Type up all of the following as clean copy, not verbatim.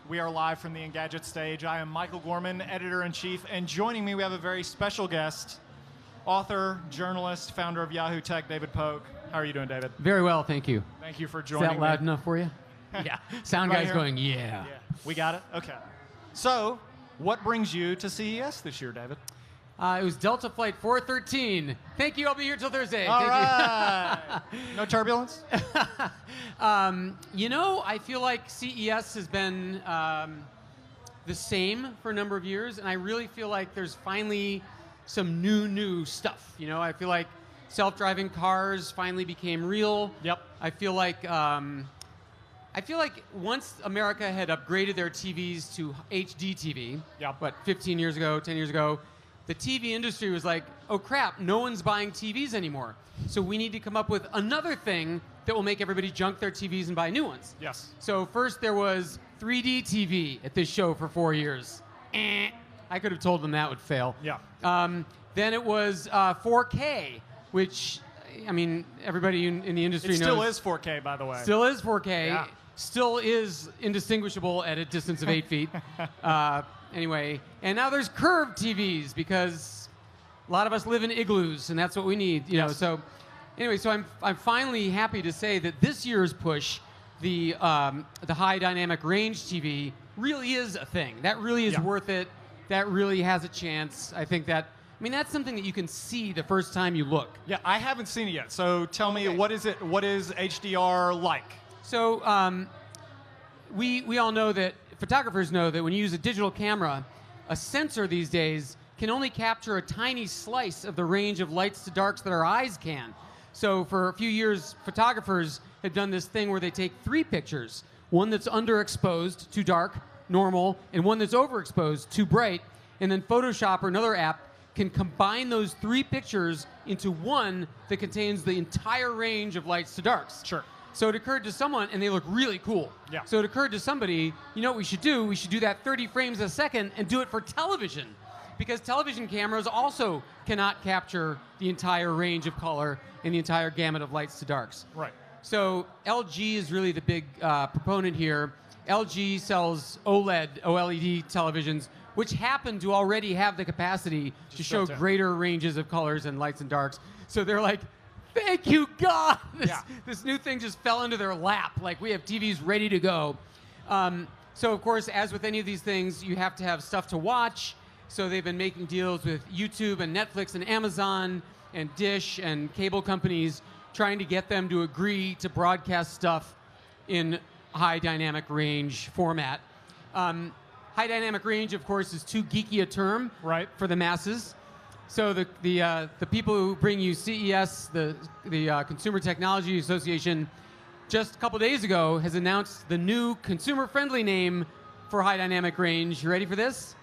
We are live from the Engadget stage. I am Michael Gorman, editor-in-chief, and joining me we have a very special guest, author, journalist, founder of Yahoo Tech, David Pogue. How are you doing, David? Very well, thank you. Thank you for Is joining me. that loud enough for you? Yeah. Sound Right guy's here? going, yeah. We got it? Okay. So, what brings you to CES this year, David? It was Delta Flight 413. Thank you. I'll be here till Thursday. All Thank right. No turbulence? You know, I feel like CES has been the same for a number of years, and I really feel like there's finally some new stuff. You know, I feel like self-driving cars finally became real. Yep. I feel like once America had upgraded their TVs to HD TV, Yep. 15 years ago, 10 years ago, the TV industry was like, oh crap, no one's buying TVs anymore. So we need to come up with another thing that will make everybody junk their TVs and buy new ones. Yes. So first there was 3D TV at this show for 4 years. I could have told them that would fail. Yeah. Then it was 4K, which, I mean, everybody in the industry It knows. still is 4K, by the way. Still is 4K. Yeah. Still is indistinguishable at a distance of 8 feet. Anyway, and now there's curved TVs because a lot of us live in igloos, and that's what we need. You know. So, anyway, so I'm finally happy to say that this year's push, the high dynamic range TV, really is a thing. That really is worth it. That really has a chance. I think that. I mean, that's something that you can see the first time you look. Yeah, I haven't seen it yet. So tell me, what is it? What is HDR like? So we all know that, photographers know that when you use a digital camera, a sensor these days can only capture a tiny slice of the range of lights to darks that our eyes can. So for a few years, photographers have done this thing where they take 3 pictures, one that's underexposed, too dark, normal, and one that's overexposed, too bright, and then Photoshop or another app can combine those 3 pictures into one that contains the entire range of lights to darks. Sure. So it occurred to someone, and they look really cool. Yeah. So it occurred to somebody, you know what we should do? We should do that 30 frames a second and do it for television. Because television cameras also cannot capture the entire range of color and the entire gamut of lights to darks. Right. So LG is really the big proponent here. LG sells OLED televisions, which happen to already have the capacity to show greater ranges of colors and lights and darks. So they're like, thank you, God! This new thing just fell into their lap. Like, we have TVs ready to go. So, of course, as with any of these things, you have to have stuff to watch. So they've been making deals with YouTube and Netflix and Amazon and Dish and cable companies, trying to get them to agree to broadcast stuff in high dynamic range format. High dynamic range, of course, is too geeky a term for the masses. So the people who bring you CES, the Consumer Technology Association, just a couple days ago has announced the new consumer-friendly name for high dynamic range. You ready for this?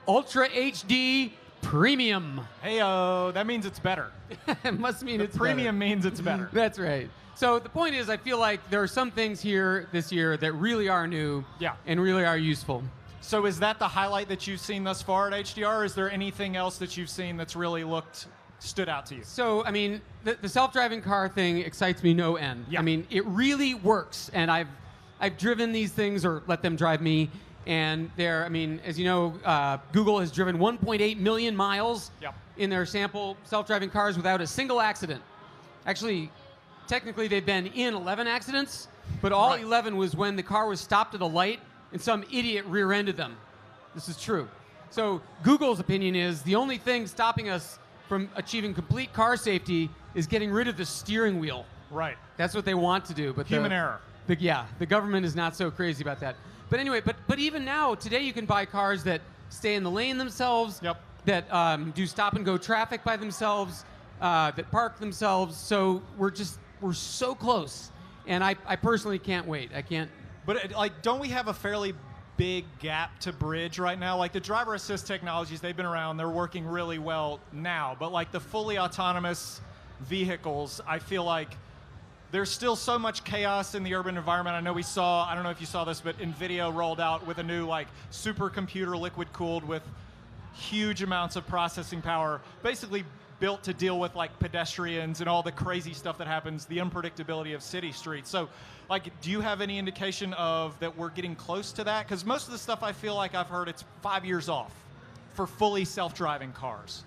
Ultra HD Premium. Hey-oh, that means it's better. It must mean it's premium better. means it's better. That's right. So the point is, I feel like there are some things here this year that really are new and really are useful. So is that the highlight that you've seen thus far at HDR? Or is there anything else that you've seen that's really stood out to you? So, I mean, the self-driving car thing excites me no end. Yeah. I mean, it really works, and I've driven these things or let them drive me, and they're, I mean, as you know, Google has driven 1.8 million miles in their sample self-driving cars without a single accident. Actually, technically they've been in 11 accidents, but all 11 was when the car was stopped at a light and some idiot rear-ended them. This is true. So Google's opinion is the only thing stopping us from achieving complete car safety is getting rid of the steering wheel. Right. That's what they want to do. But human error. The government is not so crazy about that. But anyway, but even now, today you can buy cars that stay in the lane themselves, that do stop-and-go traffic by themselves, that park themselves. So we're so close. And I personally can't wait. I can't. But like, don't we have a fairly big gap to bridge right now? Like the driver assist technologies, they've been around, they're working really well now. But like the fully autonomous vehicles, I feel like there's still so much chaos in the urban environment. I know I don't know if you saw this, but NVIDIA rolled out with a new like supercomputer liquid cooled with huge amounts of processing power, basically built to deal with like pedestrians and all the crazy stuff that happens, the unpredictability of city streets. So, like, do you have any indication of that we're getting close to that? Because most of the stuff I feel like I've heard it's 5 years off for fully self-driving cars.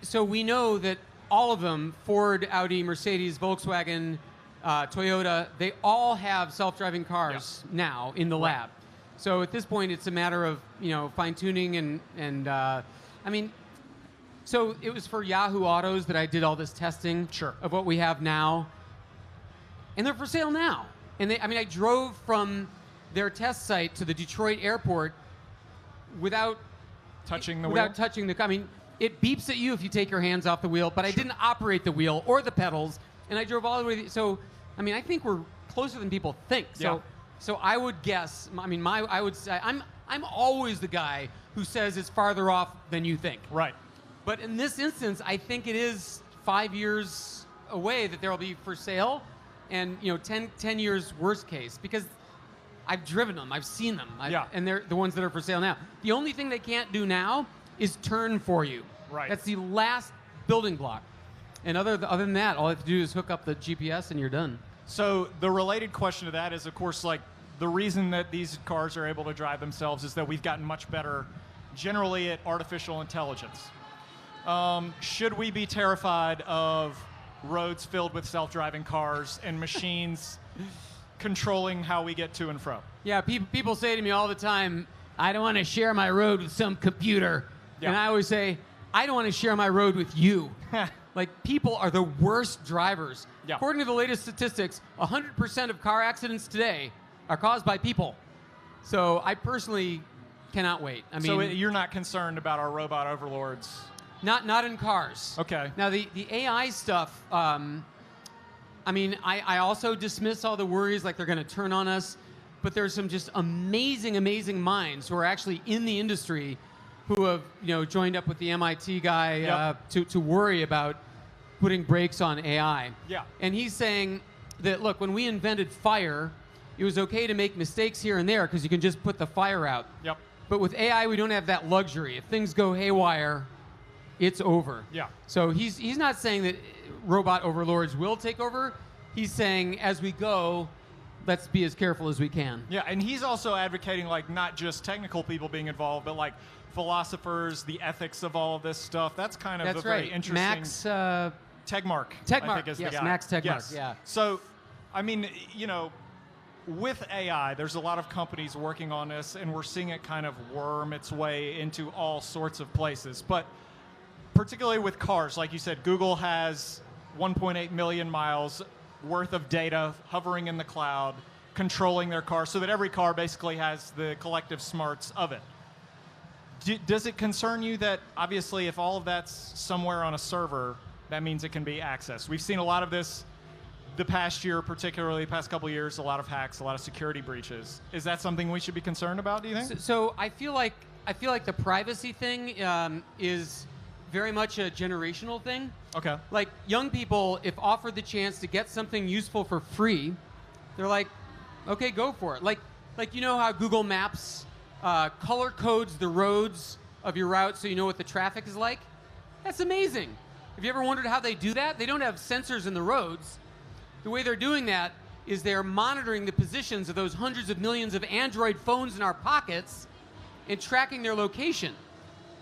So we know that all of them, Ford, Audi, Mercedes, Volkswagen, Toyota, they all have self-driving cars now in the lab. So at this point, it's a matter of fine-tuning and I mean, so it was for Yahoo Autos that I did all this testing of what we have now, and they're for sale now. And I drove from their test site to the Detroit airport without touching the wheel. I mean, it beeps at you if you take your hands off the wheel, but I didn't operate the wheel or the pedals, and I drove all the way. So, I mean, I think we're closer than people think. So I would guess. I mean, I would say I'm always the guy who says it's farther off than you think. Right. But in this instance, I think it is 5 years away that they'll be for sale, and 10 years worst case, because I've driven them, I've seen them, and they're the ones that are for sale now. The only thing they can't do now is turn for you. Right. That's the last building block. And other than that, all you have to do is hook up the GPS and you're done. So the related question to that is, of course, like the reason that these cars are able to drive themselves is that we've gotten much better generally at artificial intelligence. Should we be terrified of roads filled with self-driving cars and machines controlling how we get to and from? Yeah, people say to me all the time, I don't want to share my road with some computer. Yeah. And I always say, I don't want to share my road with you. Like, people are the worst drivers. Yeah. According to the latest statistics, 100% of car accidents today are caused by people. So I personally cannot wait. I mean, so you're not concerned about our robot overlords? Not in cars. Okay. Now, the AI stuff, I mean, I also dismiss all the worries like they're going to turn on us, but there's some just amazing, amazing minds who are actually in the industry who have joined up with the MIT guy to worry about putting brakes on AI. Yeah. And he's saying that, look, when we invented fire, it was okay to make mistakes here and there because you can just put the fire out. Yep. But with AI, we don't have that luxury. If things go haywire, it's over. Yeah. So he's not saying that robot overlords will take over. He's saying as we go, let's be as careful as we can. Yeah, and he's also advocating like not just technical people being involved, but like philosophers, the ethics of all of this stuff. That's kind of very interesting. Max Tegmark. Tegmark, I think is the guy. Max Tegmark. Yes. Yeah. So, I mean, with AI, there's a lot of companies working on this, and we're seeing it kind of worm its way into all sorts of places. But particularly with cars, like you said, Google has 1.8 million miles worth of data hovering in the cloud, controlling their car, so that every car basically has the collective smarts of it. Does it concern you that, obviously, if all of that's somewhere on a server, that means it can be accessed? We've seen a lot of this the past year, particularly the past couple of years, a lot of hacks, a lot of security breaches. Is that something we should be concerned about, do you think? So I feel like the privacy thing is very much a generational thing. Okay. Like, young people, if offered the chance to get something useful for free, they're like, okay, go for it. Like how Google Maps color codes the roads of your route so you know what the traffic is like? That's amazing. Have you ever wondered how they do that? They don't have sensors in the roads. The way they're doing that is they're monitoring the positions of those hundreds of millions of Android phones in our pockets and tracking their location.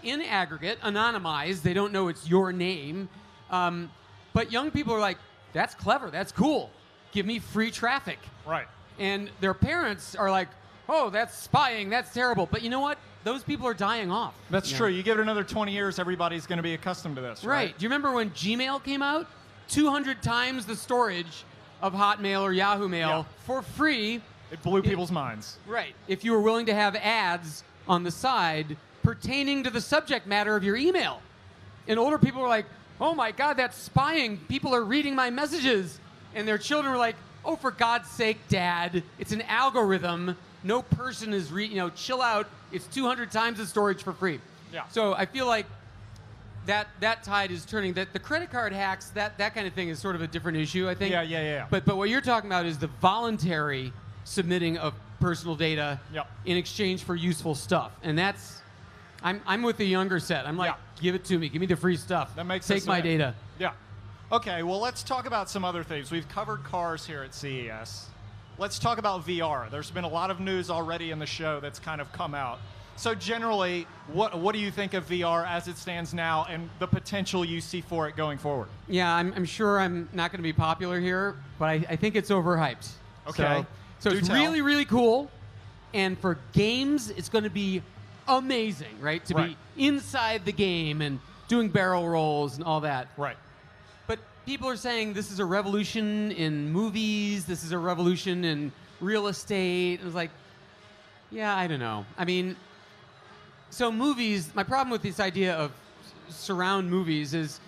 In aggregate, anonymized, they don't know it's your name. But young people are like, that's clever, that's cool. Give me free traffic. Right. And their parents are like, oh, that's spying, that's terrible. But you know what? Those people are dying off. That's true. You give it another 20 years, everybody's going to be accustomed to this, right? Do you remember when Gmail came out? 200 times the storage of Hotmail or Yahoo Mail for free. It blew people's minds. Right. If you were willing to have ads on the side pertaining to the subject matter of your email. And older people were like, oh my God, that's spying. People are reading my messages. And their children were like, oh, for God's sake, Dad, it's an algorithm. No person is chill out. It's 200 times the storage for free. Yeah. So I feel like that tide is turning. That the credit card hacks, that kind of thing is sort of a different issue, I think. Yeah. But what you're talking about is the voluntary submitting of personal data in exchange for useful stuff. And that's I'm with the younger set. I'm like, give it to me. Give me the free stuff. That makes Take sense. my data. Yeah. Okay, well, let's talk about some other things. We've covered cars here at CES. Let's talk about VR. There's been a lot of news already in the show that's kind of come out. So generally, what do you think of VR as it stands now and the potential you see for it going forward? Yeah, I'm sure I'm not going to be popular here, but I think it's overhyped. Okay. So it's really, really cool. And for games, it's going to be amazing, right? To be inside the game and doing barrel rolls and all that. Right. But people are saying this is a revolution in movies, this is a revolution in real estate. And it's like, yeah, I don't know. I mean, so movies, my problem with this idea of surround movies is,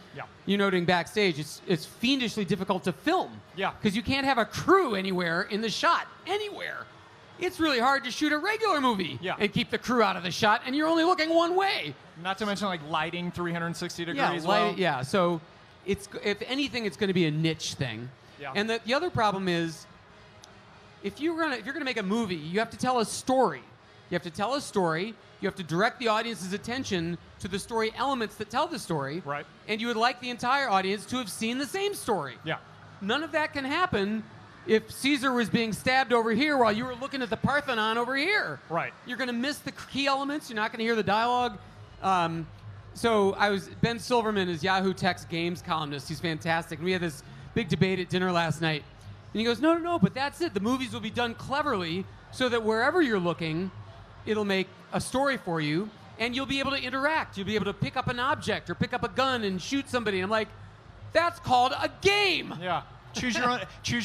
you noting backstage, it's fiendishly difficult to film. Yeah. Because you can't have a crew anywhere in the shot, anywhere. It's really hard to shoot a regular movie and keep the crew out of the shot, and you're only looking one way. Not to mention like lighting 360 degrees. Yeah, so it's, if anything, it's going to be a niche thing. Yeah. And the other problem is, if you're gonna make a movie, you have to tell a story. You have to tell a story. You have to direct the audience's attention to the story elements that tell the story. Right. And you would like the entire audience to have seen the same story. Yeah. None of that can happen if Caesar was being stabbed over here while you were looking at the Parthenon over here. Right. You're going to miss the key elements. You're not going to hear the dialogue. So Ben Silverman is Yahoo Tech's games columnist. He's fantastic. And we had this big debate at dinner last night. And he goes, no, but that's it. The movies will be done cleverly so that wherever you're looking, it'll make a story for you, and you'll be able to interact. You'll be able to pick up an object or pick up a gun and shoot somebody. I'm like, that's called a game. Yeah. Choose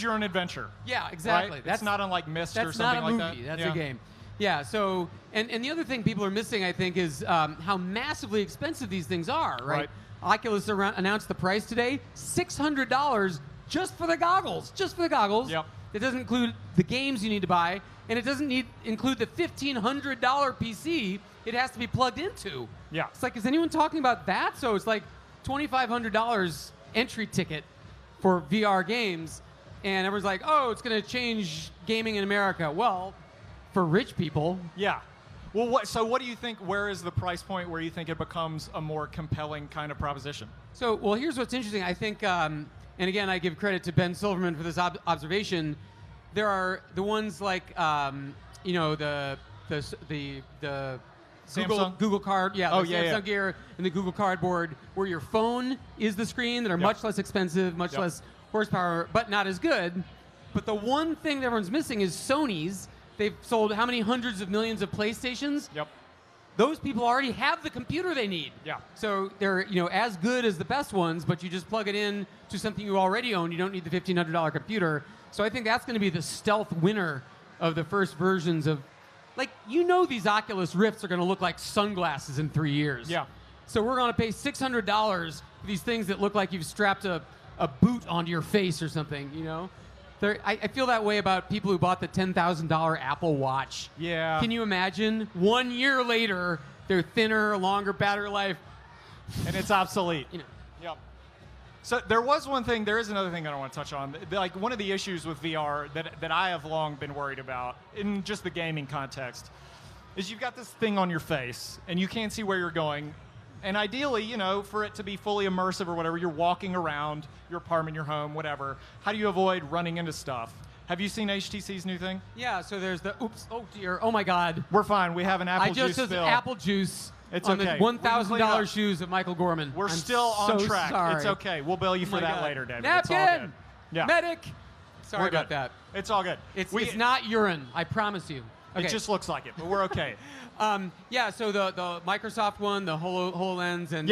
your own adventure. Yeah, exactly. Right? That's not unlike Myst or something like that. That's not a movie. That's a game. Yeah. So, and the other thing people are missing, I think, is how massively expensive these things are. Right. Oculus announced the price today: $600 just for the goggles. Just for the goggles. Yep. It doesn't include the games you need to buy, and it doesn't include the $1,500 PC it has to be plugged into. Yeah. It's like, is anyone talking about that? So it's like $2,500 entry ticket for VR games, and everyone's like, oh, it's going to change gaming in America. Well, for rich people. Yeah. Well, what do you think, where is the price point where you think it becomes a more compelling kind of proposition? So, well, here's what's interesting. I think, and again, I give credit to Ben Silverman for this observation. There are the ones like, the Samsung? Google Card, Samsung Gear and the Google Cardboard, where your phone is the screen, that are much less expensive, much less horsepower, but not as good. But the one thing that everyone's missing is Sony's. They've sold how many hundreds of millions of PlayStations? Yep. Those people already have the computer they need. Yeah. So they're as good as the best ones, but you just plug it in to something you already own. You don't need the $1,500 computer. So I think that's going to be the stealth winner of the first versions of, these Oculus Rifts are going to look like sunglasses in 3 years. Yeah. So we're going to pay $600 for these things that look like you've strapped a boot onto your face or something, I feel that way about people who bought the $10,000 Apple Watch. Yeah. Can you imagine? 1 year later, they're thinner, longer battery life. And it's obsolete. Yep. So there is another thing that I want to touch on. Like, one of the issues with VR that I have long been worried about, in just the gaming context, is you've got this thing on your face, and you can't see where you're going. And ideally, for it to be fully immersive or whatever, you're walking around your apartment, your home, whatever. How do you avoid running into stuff? Have you seen HTC's new thing? Yeah, so there's the, oh dear, oh my God. We're fine. We have an apple juice spill. I just said apple juice it's on okay. the $1,000 shoes of Michael Gorman. We're still on track. Sorry. It's okay. We'll bill you for that later, David. Napkin! It's all good. Yeah. Medic! Sorry about that. It's all good. It's not urine, I promise you. Okay. It just looks like it, but we're okay. So the Microsoft one, the HoloLens and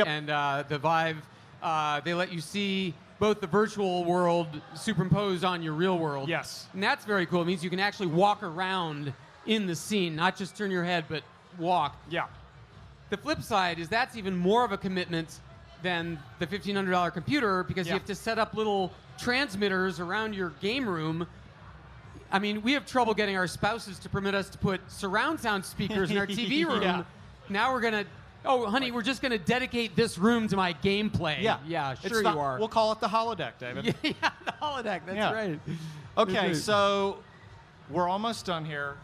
the Vive, they let you see both the virtual world superimposed on your real world. Yes. And that's very cool. It means you can actually walk around in the scene, not just turn your head, but walk. Yeah. The flip side is that's even more of a commitment than the $1,500 computer, because you have to set up little transmitters around your game room. I mean, we have trouble getting our spouses to permit us to put surround sound speakers in our TV room. Now we're going to, honey, we're just going to dedicate this room to my gameplay. Yeah, sure you are. We'll call it the holodeck, David. Yeah, the holodeck, that's right. Okay, so we're almost done here.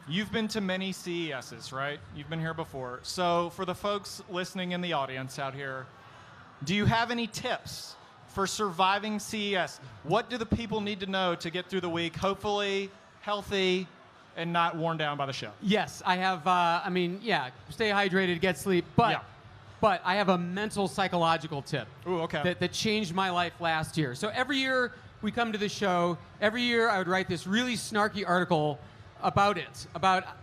You've been to many CESs, right? You've been here before. So for the folks listening in the audience out here, do you have any tips for surviving CES? What do the people need to know to get through the week, hopefully healthy and not worn down by the show? Yes, I have, stay hydrated, get sleep, but I have a mental psychological tip. Ooh, okay. That changed my life last year. So every year we come to the show, every year I would write this really snarky article about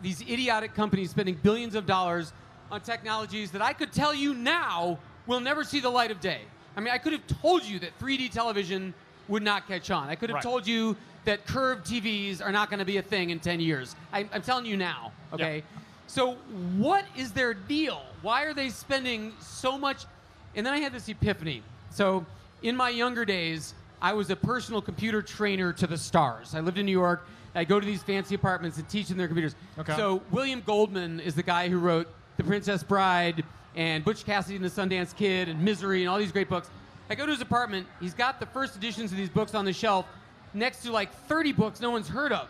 these idiotic companies spending billions of dollars on technologies that I could tell you now will never see the light of day. I mean, I could have told you that 3D television would not catch on. I could have told you that curved TVs are not going to be a thing in 10 years. I'm telling you now, okay? Yeah. So what is their deal? Why are they spending so much? And then I had this epiphany. So in my younger days, I was a personal computer trainer to the stars. I lived in New York. I go to these fancy apartments and teach them their computers. Okay. So William Goldman is the guy who wrote The Princess Bride and Butch Cassidy and the Sundance Kid and Misery and all these great books. I go to his apartment. He's got the first editions of these books on the shelf next to like 30 books no one's heard of.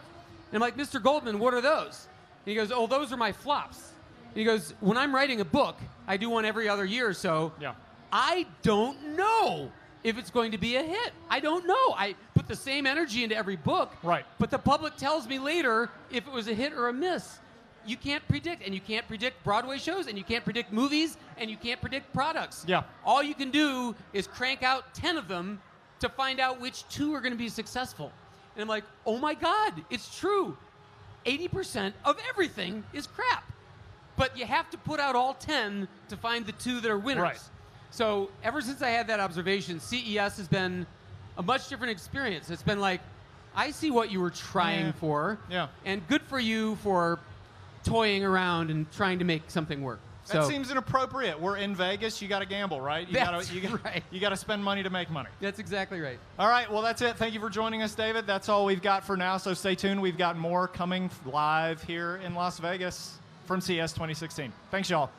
And I'm like, Mr. Goldman, what are those? And he goes, oh, those are my flops. And he goes, when I'm writing a book, I do one every other year or so. Yeah. I don't know if it's going to be a hit. I don't know. I put the same energy into every book. Right. But the public tells me later if it was a hit or a miss. You can't predict, and you can't predict Broadway shows, and you can't predict movies, and you can't predict products. Yeah. All you can do is crank out 10 of them to find out which 2 are going to be successful. And I'm like, oh my God, it's true. 80% of everything is crap. But you have to put out all 10 to find the 2 that are winners. Right. So ever since I had that observation, CES has been a much different experience. It's been like, I see what you were trying for, and good for you for toying around and trying to make something work. That seems inappropriate. We're in Vegas. You got to gamble, right? You got to spend money to make money. That's exactly right. All right. Well, that's it. Thank you for joining us, David. That's all we've got for now. So stay tuned. We've got more coming live here in Las Vegas from CES 2016. Thanks, y'all.